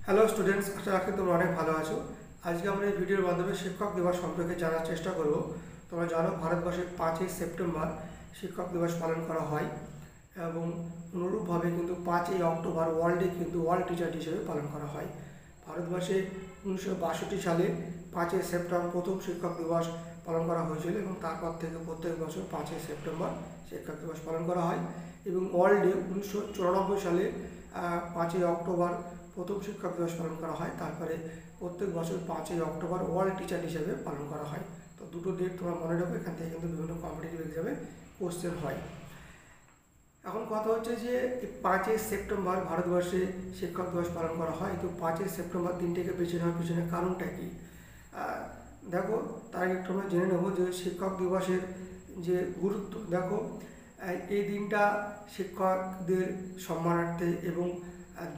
Hello students, আশা রাখি তোমরা অনেক ভালো আছো। আজকে আমরা এই ভিডিওর মাধ্যমে শিক্ষক দিবস সম্পর্কে জানার চেষ্টা করব। তোমরা জানো ভারতবর্ষে 5ই সেপ্টেম্বর শিক্ষক দিবস পালন করা হয় এবং অনুরূপভাবে কিন্তু 5ই অক্টোবর ওয়ার্ল্ডে কিন্তু ওয়ার্ল্ড টিচার ডে হিসেবে পালন করা হয়। ভারতবর্ষে 1962 সালে 5ই সেপ্টেম্বর প্রথম শিক্ষক দিবস পালন করা হয়েছিল এবং তারপর থেকে প্রত্যেক বছর 5ই সেপ্টেম্বর শিক্ষক দিবস পালন করা হয় এবং ওয়ার্ল্ডে 1994 সালে 5ই অক্টোবর প্রথম শিক্ষক দিবস পালন করা হয়। তারপরে প্রত্যেক বছর 5ই অক্টোবর ওয়ার্ল্ড টিচার হিসেবে পালন করা হয়। তো দুটো ডেট তোমরা মনে রাখো, এখান থেকে কিন্তু বিভিন্ন কম্পিটিটিভ এক্সামে কোশ্চেন হয়। এখন কথা হচ্ছে যে 5ই সেপ্টেম্বর ভারতবর্ষে শিক্ষক দিবস পালন করা হয়, তো 5ই সেপ্টেম্বর দিনটিকে বেছে নেওয়ার পিছনে কারণটা কি দেখো। তার আগে একটু আমরা জেনে নেব যে শিক্ষক দিবসের যে গুরুত্ব। দেখো, এই দিনটা শিক্ষকদের সম্মানার্থে এবং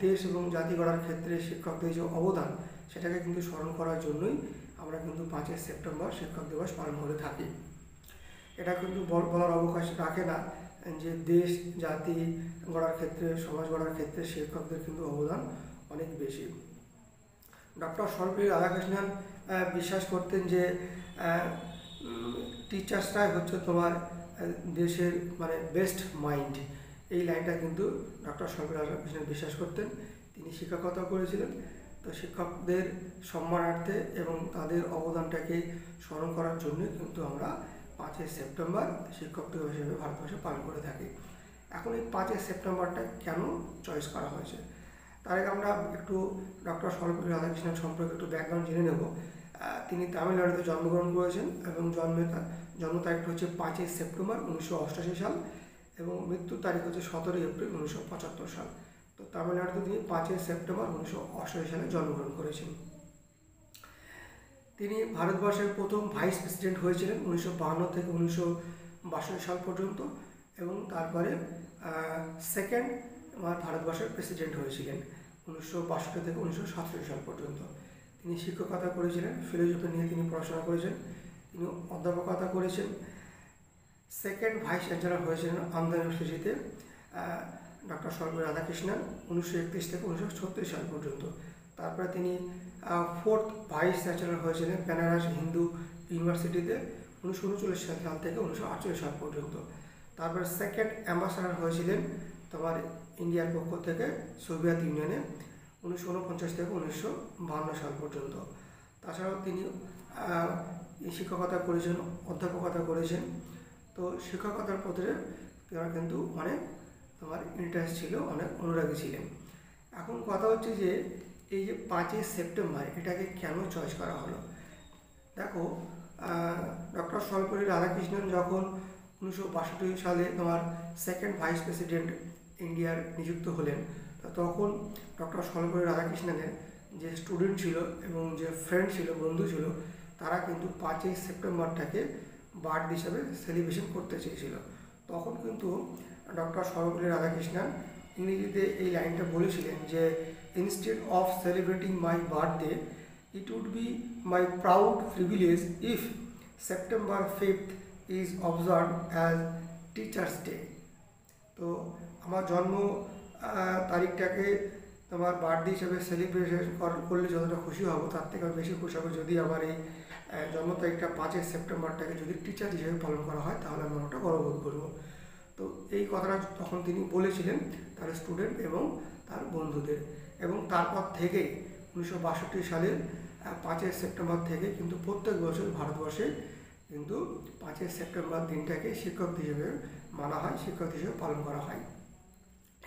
দেশ এবং জাতি গড়ার ক্ষেত্রে শিক্ষকদের যে অবদান সেটাকে কিন্তু স্মরণ করার জন্যই আমরা কিন্তু 5ই সেপ্টেম্বর শিক্ষক দিবস পালন করে থাকি। এটা কিন্তু বলার অবকাশ রাখে না যে দেশ জাতি গড়ার ক্ষেত্রে, সমাজ গড়ার ক্ষেত্রে শিক্ষকদের কিন্তু অবদান অনেক বেশি। ডক্টর সর্বপল্লী রাধাকৃষ্ণন বিশ্বাস করতেন যে টিচার্সরাই হচ্ছে তোমার দেশের বেস্ট মাইন্ড। এই লাইনটা কিন্তু ডক্টর সর্বপল্লী রাধাকৃষ্ণন বিশ্বাস করতেন। তিনি শিক্ষকতা করেছিলেন। তো শিক্ষকদের সম্মানার্থে এবং তাদের অবদানটাকে স্মরণ করার জন্যই কিন্তু আমরা 5ই সেপ্টেম্বর শিক্ষক দিবস হিসেবে ভারতবর্ষে পালন করে থাকি। এখন এই 5ই সেপ্টেম্বরটা কেন চয়েস করা হয়েছে, তার আগে আমরা একটু ডক্টর সর্বপল্লী রাধাকৃষ্ণন সম্পর্কে একটু ব্যাকগ্রাউন্ড জেনে নেব। তিনি তামিলনাড়ুতে জন্মগ্রহণ করেছেন এবং জন্ম তারিখটা হচ্ছে 5ই সেপ্টেম্বর 1988 সাল এবং মৃত্যুর তারিখ হচ্ছে 17 এপ্রিল 1975 সাল। তো তামিলনাড়ুতে তিনি 5ই সেপ্টেম্বর 1988 সালে জন্মগ্রহণ করেছেন। তিনি ভারতবর্ষের প্রথম ভাইস প্রেসিডেন্ট হয়েছিলেন 1952 থেকে 1962 সাল পর্যন্ত এবং তারপরে সেকেন্ড ভারতবর্ষের প্রেসিডেন্ট হয়েছিলেন 1962 থেকে 1967 সাল পর্যন্ত। তিনি শিক্ষকতা করেছিলেন, ফিলোসফি নিয়ে তিনি পড়াশোনা করেছেন, তিনি অধ্যাপকতা করেছেন। সেকেন্ড ভাইস চ্যান্সেলর হয়েছিলেন আন্ধ্র ইউনিভার্সিটিতে ডক্টর সর্বপল্লী রাধাকৃষ্ণন 1931 থেকে 1936 সাল পর্যন্ত। তারপরে তিনি ফোর্থ ভাইস চ্যান্সেলর হয়েছিলেন বেনারস হিন্দু ইউনিভার্সিটিতে 1939 সাল থেকে 1948 সাল পর্যন্ত। তারপরে সেকেন্ড অ্যাম্বাসাডার হয়েছিলেন তোমার ইন্ডিয়ার পক্ষ থেকে সোভিয়েত ইউনিয়নে 1949 থেকে 1952 সাল পর্যন্ত। তাছাড়াও তিনি শিক্ষকতা করেছেন, অধ্যাপকতা করেছেন। তো শিক্ষকতার প্রতি তারা কিন্তু অনেক তোমার ইন্টারেস্ট ছিল, অনেক অনুরাগী ছিলেন। এখন কথা হচ্ছে যে এই যে 5ই সেপ্টেম্বর এটাকে কেন চয়েস করা হলো। দেখো, ডক্টর সর্বপল্লী রাধাকৃষ্ণন যখন 1962 সালে তোমার সেকেন্ড ভাইস প্রেসিডেন্ট ইন্ডিয়ার নিযুক্ত হলেন, তখন ডক্টর সর্বপল্লী রাধাকৃষ্ণনের যে স্টুডেন্ট ছিল এবং যে ফ্রেন্ড ছিল, বন্ধু ছিল, তারা কিন্তু 5ই সেপ্টেম্বরটাকে বার্থডে হিসাবে সেলিব্রেশন করতে চেয়েছিল। তখন কিন্তু ডক্টর সর্বপল্লী রাধাকৃষ্ণন ইংরেজিতে এই লাইনটা বলেছিলেন যে instead of celebrating my birthday it would be my proud privilege if September 5th is observe as teachers day. তো আমার জন্ম তারিখটাকে তোমার বার্থডে হিসেবে সেলিব্রেশন করলে যতটা খুশি হব, তার থেকে বেশি খুশি হবো যদি আমার এই জন্ম তারিখটা 5ই সেপ্টেম্বরটাকে যদি টিচার হিসেবে পালন করা হয়, তাহলে আমি ওটা গর্ববোধ করবো। তো এই কথাটা তখন তিনি বলেছিলেন তার স্টুডেন্ট এবং তার বন্ধুদের। এবং তারপর থেকে 1962 সালের 5ই সেপ্টেম্বর থেকে কিন্তু প্রত্যেক বছর ভারতবর্ষে কিন্তু 5ই সেপ্টেম্বর দিনটাকে শিক্ষক হিসেবে মানা হয়, শিক্ষক হিসেবে পালন করা হয়।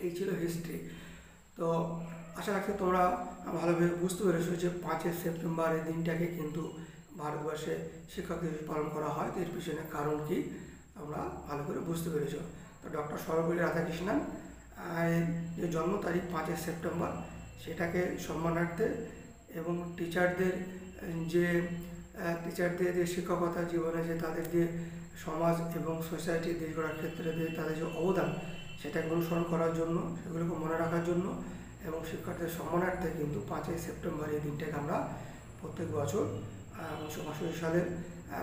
এই ছিল হিস্ট্রি। তো আশা রাখছি তোমরা ভালোভাবে বুঝতে পেরেছো যে 5ই সেপ্টেম্বর এই দিনটাকে কিন্তু ভারতবর্ষে শিক্ষক দিবস পালন করা হয়। এর পিছনে কারণ কি তোমরা ভালো করে বুঝতে পেরেছো। তো ডক্টর সর্বপল্লী রাধাকৃষ্ণন যে জন্ম তারিখ 5ই সেপ্টেম্বর সেটাকে সম্মানার্থে এবং টিচারদের যে শিক্ষকতা জীবনে যে তাদের যে সমাজ এবং সোসাইটি দেশ গড়ার ক্ষেত্রে যে তাদের যে অবদান সেটাকে অনুসরণ করার জন্য, সেগুলোকে মনে রাখার জন্য এবং শিক্ষকদের সম্মানার্থে কিন্তু 5ই সেপ্টেম্বর এই দিনটাকে আমরা প্রত্যেক বছর 1962 সালের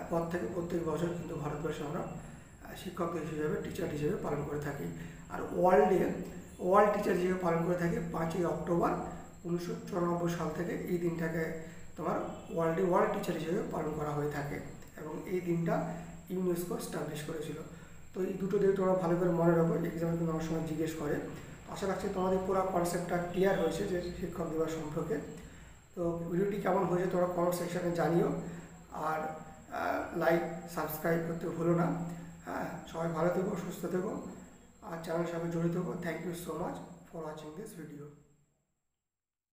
পর থেকে প্রত্যেক বছর কিন্তু ভারতবর্ষে আমরা শিক্ষক হিসেবে টিচার হিসেবে পালন করে থাকি। আর ওয়ার্ল্ড টিচার হিসেবে পালন করে থাকি 5ই অক্টোবর 1994 সাল থেকে এই দিনটাকে তোমার ওয়ার্ল্ড টিচার হিসেবে পালন করা হয়ে থাকে এবং এই দিনটা ইউনেস্কো স্টাবলিশ করেছিল। তো এই দুটো দিন তোমরা ভালো করে মনে রাখো, এক্সামে কিন্তু আমার সময় জিজ্ঞেস করে। আশা রাখছি তোমাদের পুরো কনসেপ্টটা ক্লিয়ার হয়েছে যে শিক্ষক দিবস সম্পর্কে। তো ভিডিওটি কেমন হয়েছে তোমরা কমেন্ট সেকশনে জানিও, আর লাইক সাবস্ক্রাইব করতে ভুলো না। হ্যাঁ, সবাই ভালো থেকো, সুস্থ থেকো, আর চ্যানেলের সাথে জড়িত থেকো। Thank you so much for watching this video.